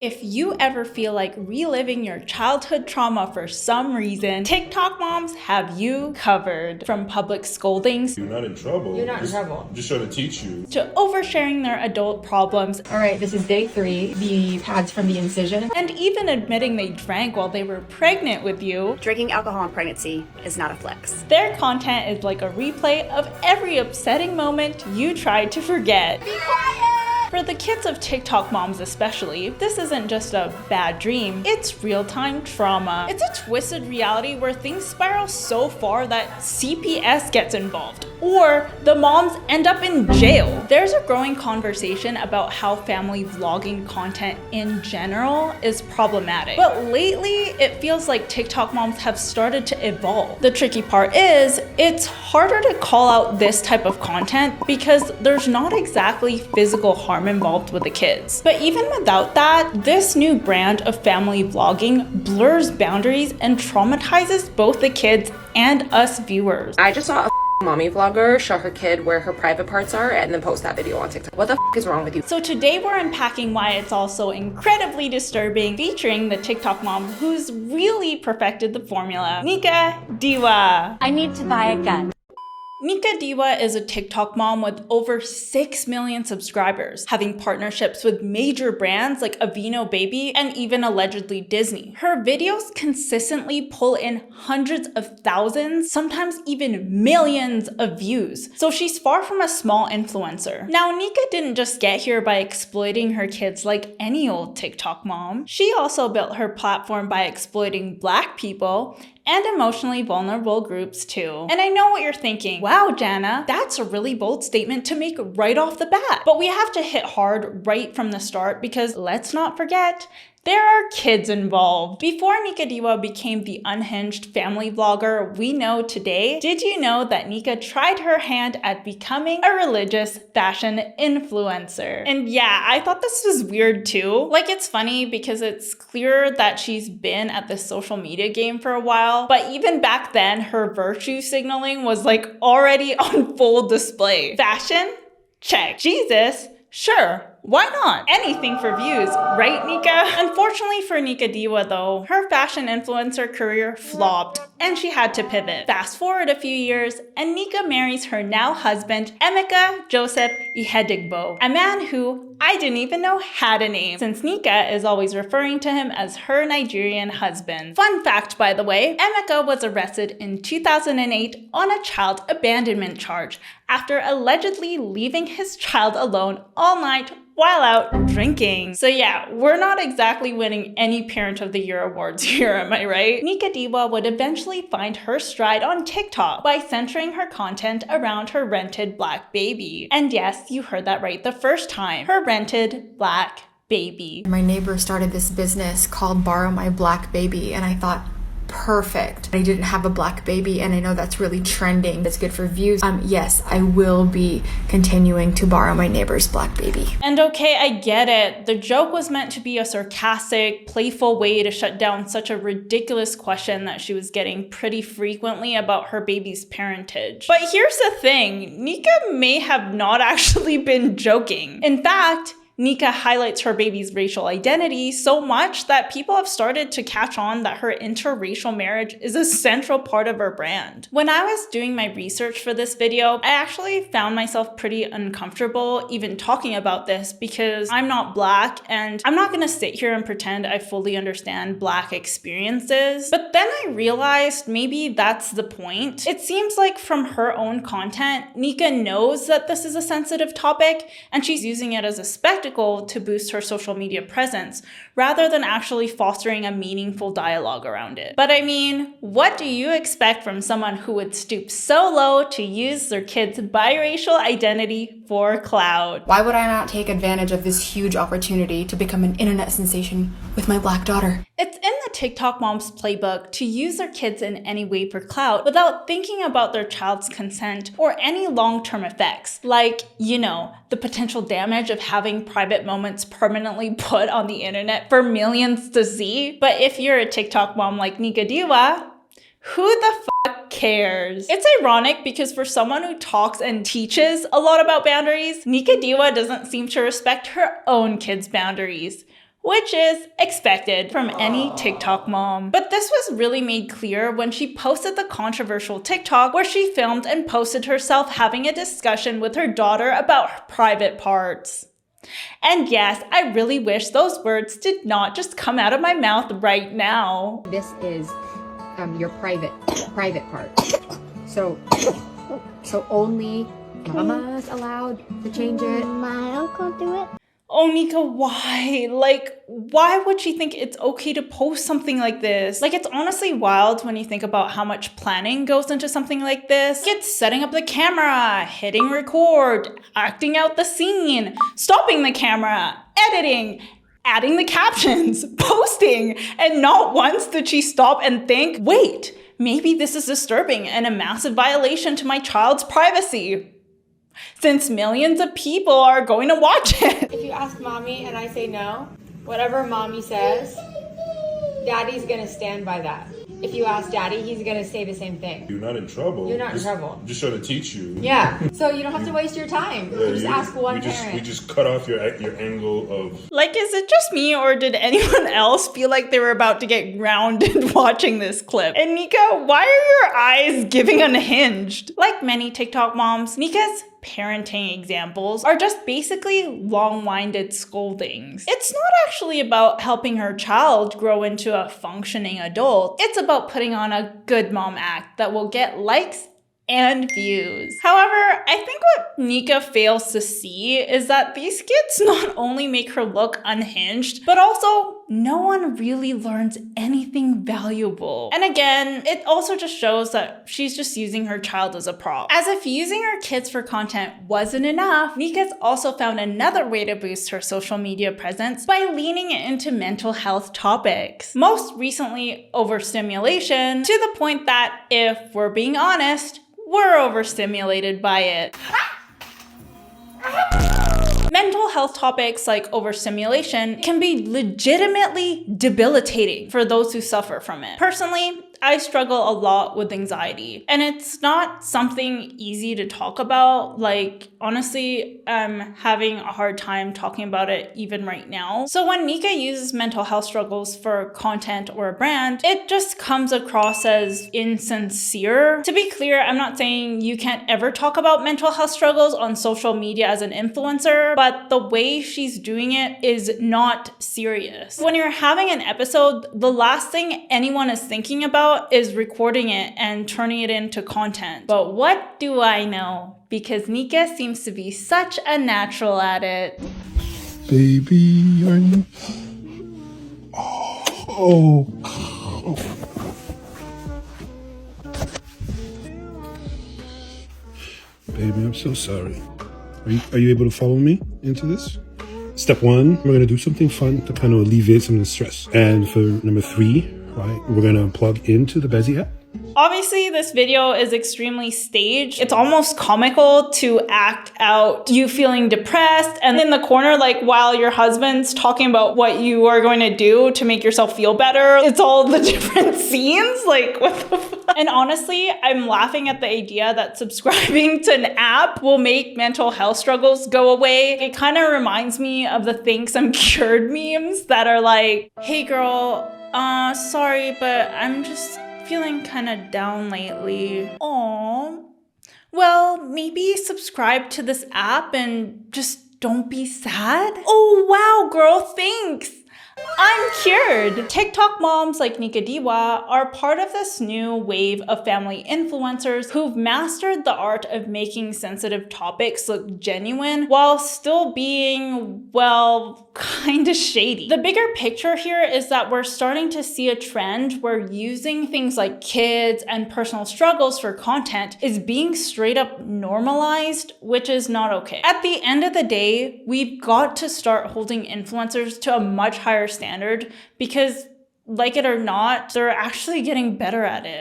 If you ever feel like reliving your childhood trauma for some reason, TikTok moms have you covered. From public scoldings, You're not in trouble. You're not in trouble. I'm just trying to teach you. to oversharing their adult problems, All right, this is day 3. The pads from the incision. and even admitting they drank while they were pregnant with you, Drinking alcohol in pregnancy is not a flex. their content is like a replay of every upsetting moment you tried to forget. Be quiet! For the kids of TikTok moms especially, this isn't just a bad dream, it's real-time trauma. It's a twisted reality where things spiral so far that CPS gets involved, or the moms end up in jail. There's a growing conversation about how family vlogging content in general is problematic. But lately, it feels like TikTok moms have started to evolve. The tricky part is, it's harder to call out this type of content because there's not exactly physical harm involved with the kids. But even without that, this new brand of family vlogging blurs boundaries and traumatizes both the kids and us viewers. I just saw a mommy vlogger show her kid where her private parts are and then post that video on TikTok. What the is wrong with you? So today we're unpacking why it's also incredibly disturbing, featuring the TikTok mom who's really perfected the formula, Nika Diwa. I need to buy a gun. Nika Diwa is a TikTok mom with over 6 million subscribers, having partnerships with major brands like Aveeno Baby and even allegedly Disney. Her videos consistently pull in hundreds of thousands, sometimes even millions of views. So she's far from a small influencer. Now, Nika didn't just get here by exploiting her kids like any old TikTok mom. She also built her platform by exploiting Black people and emotionally vulnerable groups too. And I know what you're thinking. Wow, Jana, that's a really bold statement to make right off the bat. But we have to hit hard right from the start because let's not forget, there are kids involved. Before Nika Diwa became the unhinged family vlogger we know today, did you know that Nika tried her hand at becoming a religious fashion influencer? And yeah, I thought this was weird too. Like, it's funny because it's clear that she's been at the social media game for a while, but even back then, her virtue signaling was like already on full display. Fashion? Check. Jesus? Sure. Why not? Anything for views, right, Nika? Unfortunately for Nika Diwa though, her fashion influencer career flopped and she had to pivot. Fast forward a few years and Nika marries her now husband, Emeka Joseph Ihedigbo, a man who I didn't even know had a name, since Nika is always referring to him as her Nigerian husband. Fun fact, by the way, Emeka was arrested in 2008 on a child abandonment charge after allegedly leaving his child alone all night while out drinking. So yeah, we're not exactly winning any Parent of the Year awards here, am I right? Nika Diwa would eventually find her stride on TikTok by centering her content around her rented Black baby. And yes, you heard that right the first time, her rented Black baby. My neighbor started this business called Borrow My Black Baby, and I thought, perfect. I didn't have a Black baby, and I know that's really trending. That's good for views. Yes, I will be continuing to borrow my neighbor's Black baby. And okay, I get it. The joke was meant to be a sarcastic, playful way to shut down such a ridiculous question that she was getting pretty frequently about her baby's parentage. But here's the thing, Nika may have not actually been joking. In fact, Nika highlights her baby's racial identity so much that people have started to catch on that her interracial marriage is a central part of her brand. When I was doing my research for this video, I actually found myself pretty uncomfortable even talking about this because I'm not Black and I'm not gonna sit here and pretend I fully understand Black experiences. But then I realized maybe that's the point. It seems like from her own content, Nika knows that this is a sensitive topic and she's using it as a spectacle to boost her social media presence, rather than actually fostering a meaningful dialogue around it. But I mean, what do you expect from someone who would stoop so low to use their kid's biracial identity for clout? Why would I not take advantage of this huge opportunity to become an internet sensation with my Black daughter? It's in the TikTok mom's playbook to use their kids in any way for clout without thinking about their child's consent or any long-term effects, like, you know, the potential damage of having private moments permanently put on the internet for millions to see. But if you're a TikTok mom like Nika Diwa, who the fuck cares? It's ironic because for someone who talks and teaches a lot about boundaries, Nika Diwa doesn't seem to respect her own kids' boundaries. which is expected from any TikTok mom. But this was really made clear when she posted the controversial TikTok where she filmed and posted herself having a discussion with her daughter about her private parts. And yes, I really wish those words did not just come out of my mouth right now. This is your private part. So only mama's allowed to change it. My uncle do it. Oh, Nika, why? Like, why would she think it's okay to post something like this? Like, it's honestly wild when you think about how much planning goes into something like this. It's setting up the camera, hitting record, acting out the scene, stopping the camera, editing, adding the captions, posting, and not once did she stop and think, wait, maybe this is disturbing and a massive violation to my child's privacy, since millions of people are going to watch it. If you ask mommy and I say no, whatever mommy says, daddy's gonna stand by that. If you ask daddy, he's gonna say the same thing. You're not in trouble. You're not in trouble. I'm just trying to teach you. Yeah, so you don't have to waste your time. You just ask one parent. We just cut off your angle of... Like, is it just me or did anyone else feel like they were about to get grounded watching this clip? And Nika, why are your eyes giving unhinged? Like many TikTok moms, Nika's parenting examples are just basically long-winded scoldings. It's not actually about helping her child grow into a functioning adult. It's about putting on a good mom act that will get likes and views. However, I think what Nika fails to see is that these skits not only make her look unhinged, but also no one really learns anything valuable. And again, it also just shows that she's just using her child as a prop. As if using her kids for content wasn't enough, Nika's also found another way to boost her social media presence by leaning into mental health topics. Most recently, overstimulation, to the point that, if we're being honest, we're overstimulated by it. Mental health topics like overstimulation can be legitimately debilitating for those who suffer from it. Personally, I struggle a lot with anxiety, and it's not something easy to talk about. Like, honestly, I'm having a hard time talking about it even right now. So when Nika uses mental health struggles for content or a brand, it just comes across as insincere. To be clear, I'm not saying you can't ever talk about mental health struggles on social media as an influencer, but the way she's doing it is not serious. When you're having an episode, the last thing anyone is thinking about is recording it and turning it into content. But what do I know? Because Nika seems to be such a natural at it. Baby, you're... Oh. Baby, I'm so sorry. Are you able to follow me into this? Step one, we're going to do something fun to kind of alleviate some of the stress. And for number 3, right, we're going to plug into the Bezzy app. Obviously, this video is extremely staged. It's almost comical to act out you feeling depressed and in the corner, like while your husband's talking about what you are going to do to make yourself feel better. It's all the different scenes. Like, what the fuck? And honestly, I'm laughing at the idea that subscribing to an app will make mental health struggles go away. It kind of reminds me of the Thanks I'm Cured memes that are like, hey girl, sorry, but I'm just feeling kind of down lately. Aww. Well, maybe subscribe to this app and just don't be sad. Oh wow, girl, thanks. I'm cured. TikTok moms like Nika Diwa are part of this new wave of family influencers who've mastered the art of making sensitive topics look genuine while still being, well, kind of shady. The bigger picture here is that we're starting to see a trend where using things like kids and personal struggles for content is being straight up normalized, which is not okay. At the end of the day, we've got to start holding influencers to a much higher standard because, like it or not, they're actually getting better at it.